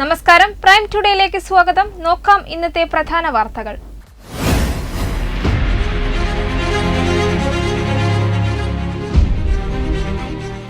നമസ്കാരം, പ്രൈം ടുഡേയിലേക്ക് സ്വാഗതം. നോക്കാം ഇന്നത്തെ പ്രധാന വാർത്തകൾ.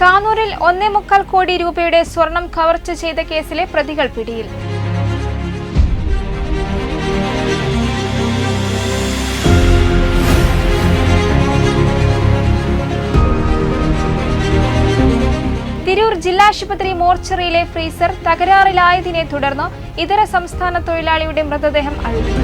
താനൂരിൽ 1.25 കോടി രൂപയുടെ സ്വർണം കവർച്ച ചെയ്ത കേസിലെ പ്രതികൾ പിടിയിൽ. തിരൂർ ജില്ലാശുപത്രി മോർച്ചറിയിലെ ഫ്രീസർ തകരാറിലായതിനെ തുടർന്ന് ഇതര സംസ്ഥാന തൊഴിലാളിയുടെ മൃതദേഹം അഴുകി.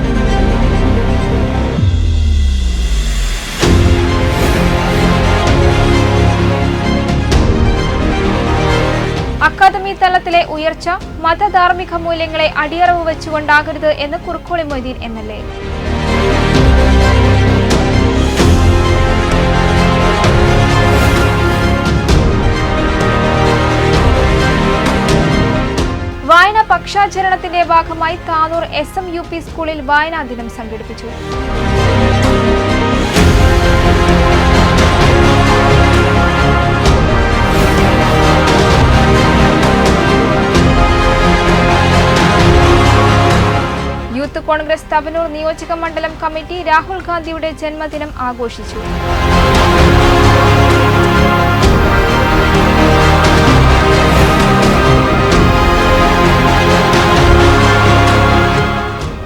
അക്കാദമി തലത്തിലെ ഉയർച്ച മതധാർമ്മിക മൂല്യങ്ങളെ അടിയറവ് വെച്ചുകൊണ്ടാകരുത് എന്ന് കുറുക്കോളി മൊയ്തീൻ MLA. വായന പക്ഷാചരണത്തിന്റെ ഭാഗമായി താനൂർ SMUP സ്കൂളിൽ വായനാ ദിനം സംഘടിപ്പിച്ചു. യൂത്ത് കോൺഗ്രസ് തവനൂർ നിയോജക മണ്ഡലം കമ്മിറ്റി രാഹുൽ ഗാന്ധിയുടെ ജന്മദിനം ആഘോഷിച്ചു.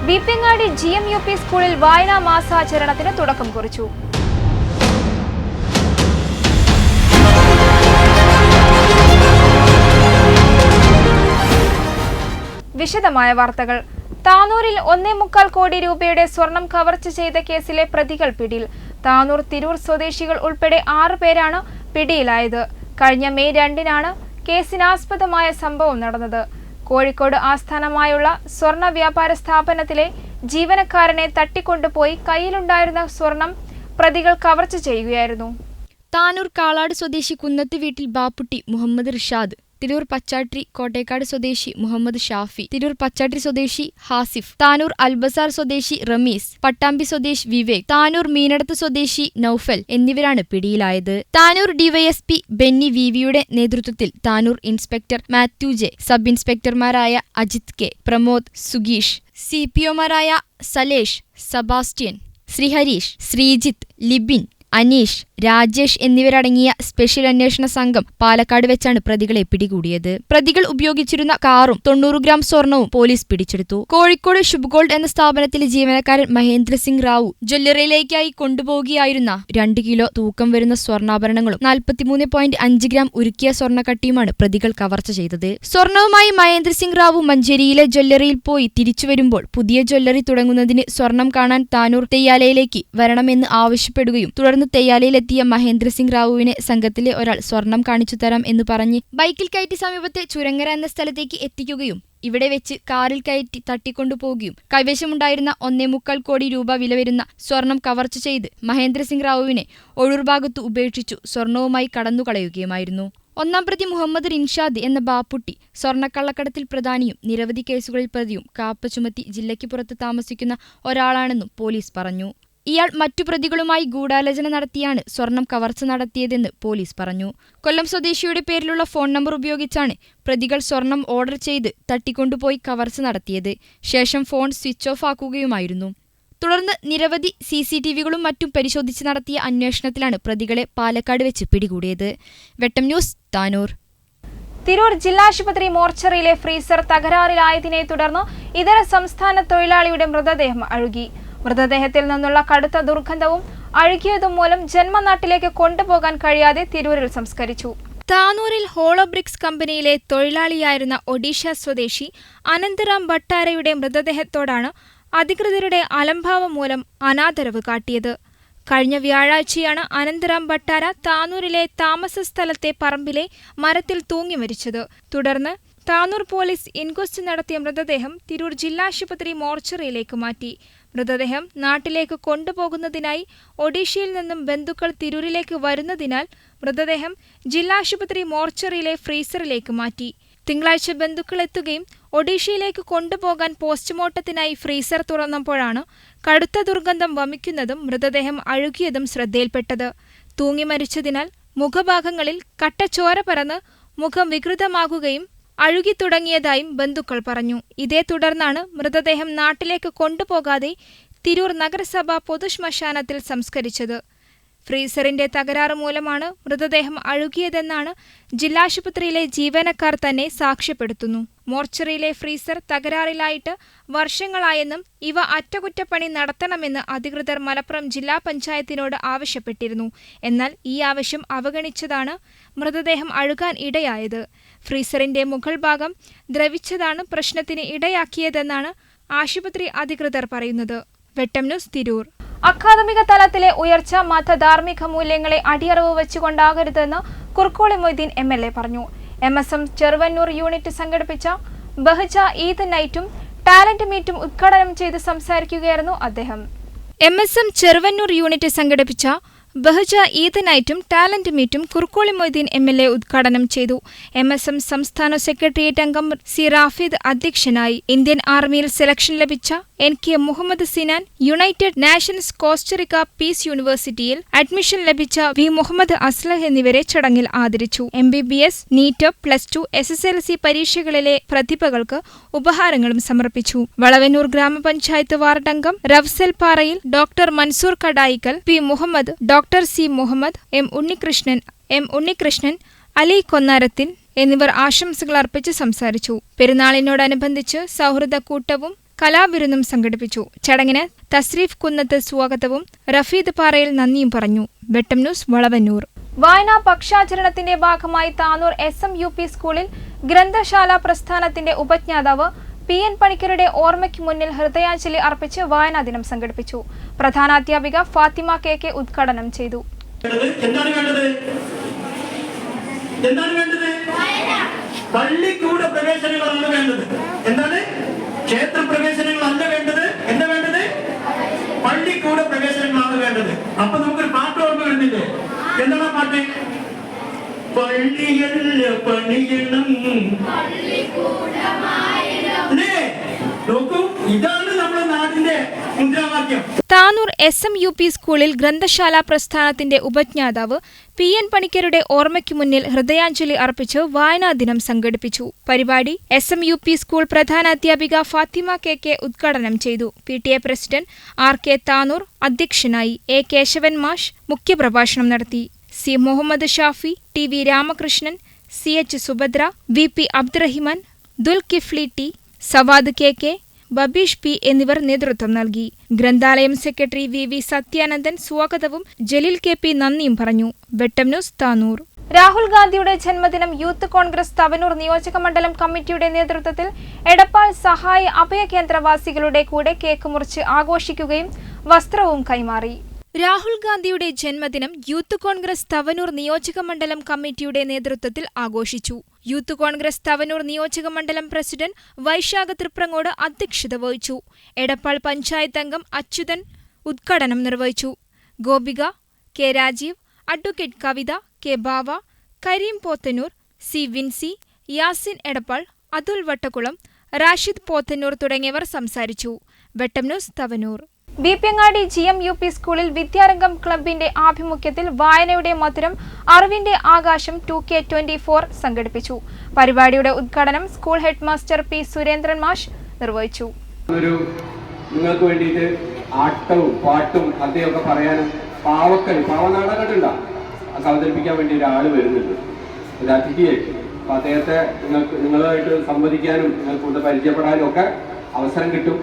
ബീപ്പിങ്ങാടി GMUP സ്കൂളിൽ വായനാ മാസാചരണത്തിന് തുടക്കം കുറിച്ചു. വിശദമായ വാർത്തകൾ. താനൂരിൽ 1.25 കോടി രൂപയുടെ സ്വർണം കവർച്ച ചെയ്ത കേസിലെ പ്രതികൾ പിടിയിൽ. താനൂർ തിരൂർ സ്വദേശികൾ ഉൾപ്പെടെ 6 പേരാണ് പിടിയിലായത്. കഴിഞ്ഞ മെയ് 2-നാണ് കേസിനാസ്പദമായ സംഭവം നടന്നത്. കോഴിക്കോട് ആസ്ഥാനമായുള്ള സ്വർണ്ണ വ്യാപാര സ്ഥാപനത്തിലെ ജീവനക്കാരനെ തട്ടിക്കൊണ്ടുപോയി കയ്യിലുണ്ടായിരുന്ന സ്വർണം പ്രതികൾ കവർച്ച ചെയ്യുകയായിരുന്നു. താനൂർ കാളാട് സ്വദേശി കുന്നത്ത് വീട്ടിൽ ബാപ്പുട്ടി മുഹമ്മദ് റിഷാദ്, തിരൂർ പച്ചാട്രി കോട്ടേക്കാട് സ്വദേശി മുഹമ്മദ് ഷാഫി, തിരൂർ പച്ചാട്രി സ്വദേശി ഹാസിഫ്, താനൂർ അൽബസാർ സ്വദേശി റമീസ്, പട്ടാമ്പി സ്വദേശി വിവേക്, താനൂർ മീനടത്ത് സ്വദേശി നൌഫൽ എന്നിവരാണ് പിടിയിലായത്. താനൂർ DYSP ബെന്നി വിവിയുടെ നേതൃത്വത്തിൽ Tanur inspector Mathew J, sub ഇൻസ്പെക്ടർമാരായ അജിത് കെ, പ്രമോദ്, സുഗീഷ്, CPOമാരായ സലേഷ്, സബാസ്റ്റ്യൻ, ശ്രീഹരീഷ്, ശ്രീജിത്ത്, ലിബിൻ, അനീഷ്, രാജേഷ് എന്നിവരടങ്ങിയ സ്പെഷ്യൽ അന്വേഷണ സംഘം പാലക്കാട് വെച്ചാണ് പ്രതികളെ പിടികൂടിയത്. പ്രതികൾ ഉപയോഗിച്ചിരുന്ന കാറും 90 ഗ്രാം സ്വർണവും പോലീസ് പിടിച്ചെടുത്തു. കോഴിക്കോട് ശുഭ്ഗോൾഡ് എന്ന സ്ഥാപനത്തിലെ ജീവനക്കാരൻ മഹേന്ദ്ര സിംഗ് റാവു ജ്വല്ലറിയിലേക്കായി കൊണ്ടുപോകുകയായിരുന്ന 2 കിലോ തൂക്കം വരുന്ന സ്വർണ്ണാഭരണങ്ങളും 43.5 ഗ്രാം ഉരുക്കിയ സ്വർണ്ണക്കട്ടിയുമാണ് പ്രതികൾ കവർച്ച ചെയ്തത്. സ്വർണവുമായി മഹേന്ദ്ര സിംഗ് റാവു മഞ്ചേരിയിലെ ജ്വല്ലറിയിൽ പോയി തിരിച്ചു വരുമ്പോൾ പുതിയ ജ്വല്ലറി തുടങ്ങുന്നതിന് സ്വർണം കാണാൻ താനൂർ തെയ്യാലയിലേക്ക് വരണമെന്ന് ആവശ്യപ്പെടുകയും തുടർന്ന് തെയ്യാലയിലെത്തിയ മഹേന്ദ്ര സിംഗ് റാവുവിനെ സംഘത്തിലെ ഒരാൾ സ്വർണം കാണിച്ചു തരാം എന്ന് പറഞ്ഞ് ബൈക്കിൽ കയറ്റി സമീപത്തെ ചുരങ്ങര എന്ന സ്ഥലത്തേക്ക് എത്തിക്കുകയും ഇവിടെ വെച്ച് കാറിൽ കയറ്റി തട്ടിക്കൊണ്ടുപോകുകയും കൈവശമുണ്ടായിരുന്ന 1.25 കോടി രൂപ വില വരുന്ന സ്വർണം കവർച്ച ചെയ്ത് മഹേന്ദ്ര സിംഗ് റാവുവിനെ ഒഴൂർഭാഗത്ത് ഉപേക്ഷിച്ചു സ്വർണവുമായി കടന്നുകളയുകയുമായിരുന്നു. ഒന്നാം പ്രതി മുഹമ്മദ് റിൻഷാദ് എന്ന ബാപ്പുട്ടി സ്വർണ്ണക്കള്ളക്കടത്തിൽ പ്രധാനിയും നിരവധി കേസുകളിൽ പ്രതിയും കാപ്പ ചുമത്തി ജില്ലയ്ക്ക് പുറത്ത് താമസിക്കുന്ന ഒരാളാണെന്നും പോലീസ് പറഞ്ഞു. ഇയാൾ മറ്റു പ്രതികളുമായി ഗൂഢാലോചന നടത്തിയാണ് സ്വർണം കവർച്ച നടത്തിയതെന്ന് പോലീസ് പറഞ്ഞു. കൊല്ലം സ്വദേശിയുടെ പേരിലുള്ള ഫോൺ നമ്പർ ഉപയോഗിച്ചാണ് പ്രതികൾ സ്വർണം ഓർഡർ ചെയ്ത് തട്ടിക്കൊണ്ടുപോയി കവർച്ച നടത്തിയത്. ശേഷം ഫോൺ സ്വിച്ച് ഓഫ് ആക്കുകയുമായിരുന്നു. തുടർന്ന് നിരവധി CCTVകളും മറ്റും പരിശോധിച്ച് നടത്തിയ അന്വേഷണത്തിലാണ് പ്രതികളെ പാലക്കാട് വെച്ച് പിടികൂടിയത്. വെട്ടം ന്യൂസ്, താനൂർ. തിരൂർ ജില്ലാശുപത്രി മോർച്ചറിയിലെ ഫ്രീസർ തകരാറിലായതിനെ തുടർന്ന് ഇതര സംസ്ഥാന തൊഴിലാളിയുടെ മൃതദേഹം അഴുകി. മൃതദേഹത്തിൽ നിന്നുള്ള കടുത്ത ദുർഗന്ധവും അഴുകിയതും മൂലം ജന്മനാട്ടിലേക്ക് കൊണ്ടുപോകാൻ കഴിയാതെ തിരൂരിൽ സംസ്കരിച്ചു. താനൂരിൽ ഹോളോബ്രിക്സ് കമ്പനിയിലെ തൊഴിലാളിയായിരുന്ന ഒഡീഷ സ്വദേശി അനന്തറാം ഭട്ടാരയുടെ മൃതദേഹത്തോടാണ് അധികൃതരുടെ അലംഭാവം മൂലം അനാദരവ് കാട്ടിയത്. കഴിഞ്ഞ വ്യാഴാഴ്ചയാണ് അനന്തറാം ഭട്ടാര താനൂരിലെ താമസ സ്ഥലത്തെ പറമ്പിലെ മരത്തിൽ തൂങ്ങി മരിച്ചത്. തുടർന്ന് താനൂർ പോലീസ് ഇൻക്വസ്റ്റ് നടത്തിയ മൃതദേഹം തിരൂർ ജില്ലാശുപത്രി മോർച്ചറിയിലേക്ക് മാറ്റി. മൃതദേഹം നാട്ടിലേക്ക് കൊണ്ടുപോകുന്നതിനായി ഒഡീഷയിൽ നിന്നും ബന്ധുക്കൾ തിരൂരിലേക്ക് വരുന്നതിനാൽ മൃതദേഹം ജില്ലാശുപത്രി മോർച്ചറിയിലെ ഫ്രീസറിലേക്ക് മാറ്റി. തിങ്കളാഴ്ച ബന്ധുക്കൾ എത്തുകയും ഒഡീഷയിലേക്ക് കൊണ്ടുപോകാൻ പോസ്റ്റ്മോർട്ടത്തിനായി ഫ്രീസർ തുറന്നപ്പോഴാണ് കടുത്ത ദുർഗന്ധം വമിക്കുന്നതും മൃതദേഹം അഴുകിയതും ശ്രദ്ധയിൽപ്പെട്ടത്. തൂങ്ങി മരിച്ചതിനാൽ മുഖഭാഗങ്ങളിൽ കട്ടച്ചോര പരന്ന് മുഖം വികൃതമാകുകയും അഴുകിത്തുടങ്ങിയതായും ബന്ധുക്കൾ പറഞ്ഞു. ഇതേ തുടർന്നാണ് മൃതദേഹം നാട്ടിലേക്ക് കൊണ്ടുപോകാതെ തിരൂർ നഗരസഭാ പൊതുശ്മശാനത്തിൽ സംസ്കരിച്ചത്. ഫ്രീസറിന്റെ തകരാറ് മൂലമാണ് മൃതദേഹം അഴുകിയതെന്നാണ് ജില്ലാശുപത്രിയിലെ ജീവനക്കാർ തന്നെ സാക്ഷ്യപ്പെടുത്തുന്നു. മോർച്ചറിയിലെ ഫ്രീസർ തകരാറിലായിട്ട് വർഷങ്ങളായെന്നും ഇവ അറ്റകുറ്റപ്പണി നടത്തണമെന്ന് അധികൃതർ മലപ്പുറം ജില്ലാ പഞ്ചായത്തിനോട് ആവശ്യപ്പെട്ടിരുന്നു. എന്നാൽ ഈ ആവശ്യം അവഗണിച്ചതാണ് മൃതദേഹം അഴുകാൻ ഇടയായത്. ഫ്രീസറിന്റെ മുകൾ ഭാഗം ദ്രവിച്ചതാണ് പ്രശ്നത്തിന് ഇടയാക്കിയതെന്നാണ് ആശുപത്രി അധികൃതർ പറയുന്നത്. വെട്ടം ന്യൂസ്, തിരൂർ. അക്കാദമിക തലത്തിലെ ഉയർച്ച മതധാർമ്മിക മൂല്യങ്ങളെ അടിയറവ് വെച്ചുകൊണ്ടാകരുതെന്ന് കുർക്കോളി മൊയ്തീൻ MLA പറഞ്ഞു. MSM ചെറുവന്നൂർ യൂണിറ്റ് സംഘടിപ്പിച്ച ബഹജ ഈദ് നൈറ്റും ടാലന്റ് മീറ്റും ഉദ്ഘാടനം ചെയ്ത് സംസാരിക്കുകയായിരുന്നു അദ്ദേഹം. MSM ചെറുവന്നൂർ യൂണിറ്റ് സംഘടിപ്പിച്ച ബഹജ ഈദ് നൈറ്റും ടാലന്റ് മീറ്റും കുർക്കോളി മൊയ്തീൻ MLA ഉദ്ഘാടനം ചെയ്തു. MSM സംസ്ഥാന സെക്രട്ടേറിയറ്റ് അംഗം സി റാഫിദ് അധ്യക്ഷനായി. ഇന്ത്യൻ ആർമിയിൽ സെലക്ഷൻ ലഭിച്ച NK Muhammad Sinan, United Nations Costa Rica peace യൂണിവേഴ്സിറ്റിയിൽ അഡ്മിഷൻ ലഭിച്ച V മുഹമ്മദ് അസ്ലഹ് എന്നിവരെ ചടങ്ങിൽ ആദരിച്ചു. MBBS, നീറ്റ്, +2, SSLC പരീക്ഷകളിലെ പ്രതിഭകൾക്ക് ഉപഹാരങ്ങളും സമർപ്പിച്ചു. വളവന്നൂർ ഗ്രാമപഞ്ചായത്ത് വാർഡ് അംഗം Rafsal Parayil, doctor Mansoor Kadayikkal, P Muhammad, doctor C Muhammad, M Unnikrishnan, Ali Konnarathil എന്നിവർ ആശംസകൾ അർപ്പിച്ച് സംസാരിച്ചു. പെരുന്നാളിനോടനുബന്ധിച്ച് സൗഹൃദ കൂട്ടവും കലാവിരുന്നും സംഘടിപ്പിച്ചു. ചടങ്ങിന് തസ്രീഫ് കുന്നത്ത് സ്വാഗതവും റഫീദ് പാറയിൽ നന്ദിയും പറഞ്ഞു. വെട്ടം ന്യൂസ്, വളവന്നൂർ. വായനാ പക്ഷാചരണത്തിന്റെ ഭാഗമായി താനൂർ SMUP സ്കൂളിൽ ഗ്രന്ഥശാല പ്രസ്ഥാനത്തിന്റെ ഉപജ്ഞാതാവ് PN പണിക്കരുടെ ഓർമ്മയ്ക്ക് മുന്നിൽ ഹൃദയാഞ്ജലി അർപ്പിച്ച് വായനാ ദിനം സംഘടിപ്പിച്ചു. പ്രധാനാധ്യാപിക ഫാത്തിമ KK ഉദ്ഘാടനം ചെയ്തു. പള്ളിക്കൂട പ്രവേശനങ്ങളാണ് വേണ്ടത്. എന്താണ്? ക്ഷേത്ര പ്രവേശനങ്ങളല്ല വേണ്ടത്. എന്താ വേണ്ടത്? പള്ളിക്കൂട പ്രവേശനങ്ങളാണ് വേണ്ടത്. അപ്പൊ നമുക്കൊരു പാട്ട് ഓർമ്മ വരുന്നില്ലേ? എന്താണ് ആ പാട്ട്? പള്ളിയല്ല പണിയണം. നോക്കൂ, ഇതാണ് നമ്മുടെ നാടിന്റെ മുദ്രാവാക്യം. താനൂർ SMUP സ്കൂളിൽ ഗ്രന്ഥശാല പ്രസ്ഥാനത്തിന്റെ ഉപജ്ഞാതാവ് PN പണിക്കരുടെ ഓർമ്മയ്ക്ക് മുന്നിൽ ഹൃദയാഞ്ജലി അർപ്പിച്ച് വായനാ ദിനം സംഘടിപ്പിച്ചു. പരിപാടി SMUP സ്കൂൾ പ്രധാനാധ്യാപിക ഫാത്തിമ KK ഉദ്ഘാടനം ചെയ്തു. PTA പ്രസിഡന്റ് RK താനൂർ അധ്യക്ഷനായി. A കേശവൻ മാഷ് മുഖ്യപ്രഭാഷണം നടത്തി. C Muhammad Shafi, TV Ramakrishnan, CH Subhadra, VP Abdurahiman, ദുൽകിഫ്ലി T, Savad KK, Babeesh P എന്നിവർ നേതൃത്വം നൽകി. ഗ്രന്ഥാലയം സെക്രട്ടറി VV സത്യാനന്ദൻ സ്വാഗതവും ജലീൽ KP നന്ദിയും പറഞ്ഞു. വെട്ടം ന്യൂസ്, താനൂർ. രാഹുൽ ഗാന്ധിയുടെ ജന്മദിനം യൂത്ത് കോൺഗ്രസ് തവനൂർ നിയോജക മണ്ഡലം കമ്മിറ്റിയുടെ നേതൃത്വത്തിൽ എടപ്പാൾ സഹായ അഭയ കേന്ദ്രവാസികളുടെ കൂടെ കേക്ക് മുറിച്ച് ആഘോഷിക്കുകയും വസ്ത്രവും കൈമാറി. രാഹുൽ ഗാന്ധിയുടെ ജന്മദിനം യൂത്ത് കോൺഗ്രസ് തവനൂർ നിയോജക മണ്ഡലം കമ്മിറ്റിയുടെ നേതൃത്വത്തിൽ ആഘോഷിച്ചു. യൂത്ത് കോൺഗ്രസ് തവനൂർ നിയോജക മണ്ഡലം പ്രസിഡന്റ് വൈശാഖ തൃപ്രങ്ങോട് അധ്യക്ഷത വഹിച്ചു. എടപ്പാൾ പഞ്ചായത്ത് അംഗം അച്യുതൻ ഉദ്ഘാടനം നിർവഹിച്ചു. ഗോപിക, K രാജീവ്, അഡ്വക്കേറ്റ് കവിത, K ബാവ, കരീം പോത്തന്നൂർ, C വിൻസി, യാസിൻ എടപ്പാൾ, അതുൽ വട്ടക്കുളം, റാഷിദ് പോത്തന്നൂർ തുടങ്ങിയവർ സംസാരിച്ചു. വെട്ടം ന്യൂസ്, തവനൂർ. ബീപ്പങ്ങാടി GMUP സ്കൂളിൽ വിദ്യാരംഗം ക്ലബിന്റെ ആഭിമുഖ്യത്തിൽ വായനയുടെ മധുരം അറിവിന്റെ ആകാശം 2K24 സംഘടിപ്പിച്ചു. പരിപാടിയുടെ ഉദ്ഘാടനം school head master P Surendran മാഷ് നിർവഹിച്ചു. നിങ്ങൾക്ക് വേണ്ടിയിട്ട് ആട്ടവും പാട്ടും അദ്ദേഹമൊക്കെ പറയാനും പാവനാടകട്ടുണ്ടോ അത് അവതരിപ്പിക്കാൻ വേണ്ടി ഒരാൾ വരുന്നുണ്ട്, ഒരു അതിഥിയായിട്ട്. അപ്പൊ അദ്ദേഹത്തെ നിങ്ങളുമായിട്ട് സംവദിക്കാനും നിങ്ങൾക്ക് പരിചയപ്പെടാനും ഒക്കെ അവസരം കിട്ടും.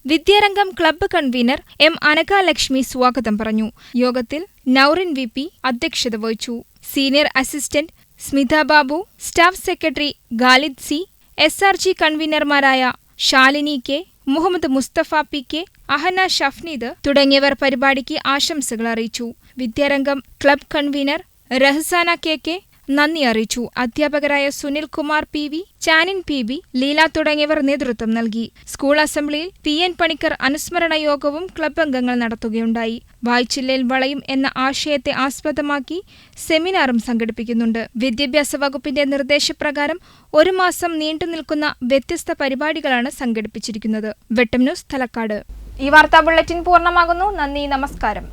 Vidyarangam club convener M Anaghalakshmi സ്വാഗതം പറഞ്ഞു. യോഗത്തിൽ നൌറിൻ VP അധ്യക്ഷത വഹിച്ചു. Senior assistant Smitha Babu, staff secretary Khalid C, SRG കൺവീനർമാരായ ശാലിനി K, മുഹമ്മദ് മുസ്തഫ PK, അഹന ഷഫ്നീദ് തുടങ്ങിയവർ പരിപാടിക്ക് ആശംസകൾ അറിയിച്ചു. Vidyarangam club convener Rahsana KK, നന്ദി അറിയിച്ചു. അധ്യാപകരായ സുനിൽ കുമാർ PV, ചാനിൻ PB, ലീല തുടങ്ങിയവർ നേതൃത്വം നൽകി. സ്കൂൾ അസംബ്ലിയിൽ PN പണിക്കർ അനുസ്മരണ യോഗവും ക്ലബ് അംഗങ്ങൾ നടത്തുകയുണ്ടായി. വായിച്ചില്ലേൽ വളയും എന്ന ആശയത്തെ ആസ്പദമാക്കി സെമിനാറും സംഘടിപ്പിക്കുന്നുണ്ട്. വിദ്യാഭ്യാസ വകുപ്പിന്റെ നിർദ്ദേശപ്രകാരം 1 മാസം നീണ്ടുനിൽക്കുന്ന വ്യത്യസ്ത പരിപാടികളാണ് സംഘടിപ്പിച്ചിരിക്കുന്നത്. വെട്ടം ന്യൂസ്, തലക്കാട്. ഈ വാർത്താ ബുള്ളറ്റിൻ പൂർണ്ണമാകുന്നു. നന്ദി, നമസ്കാരം.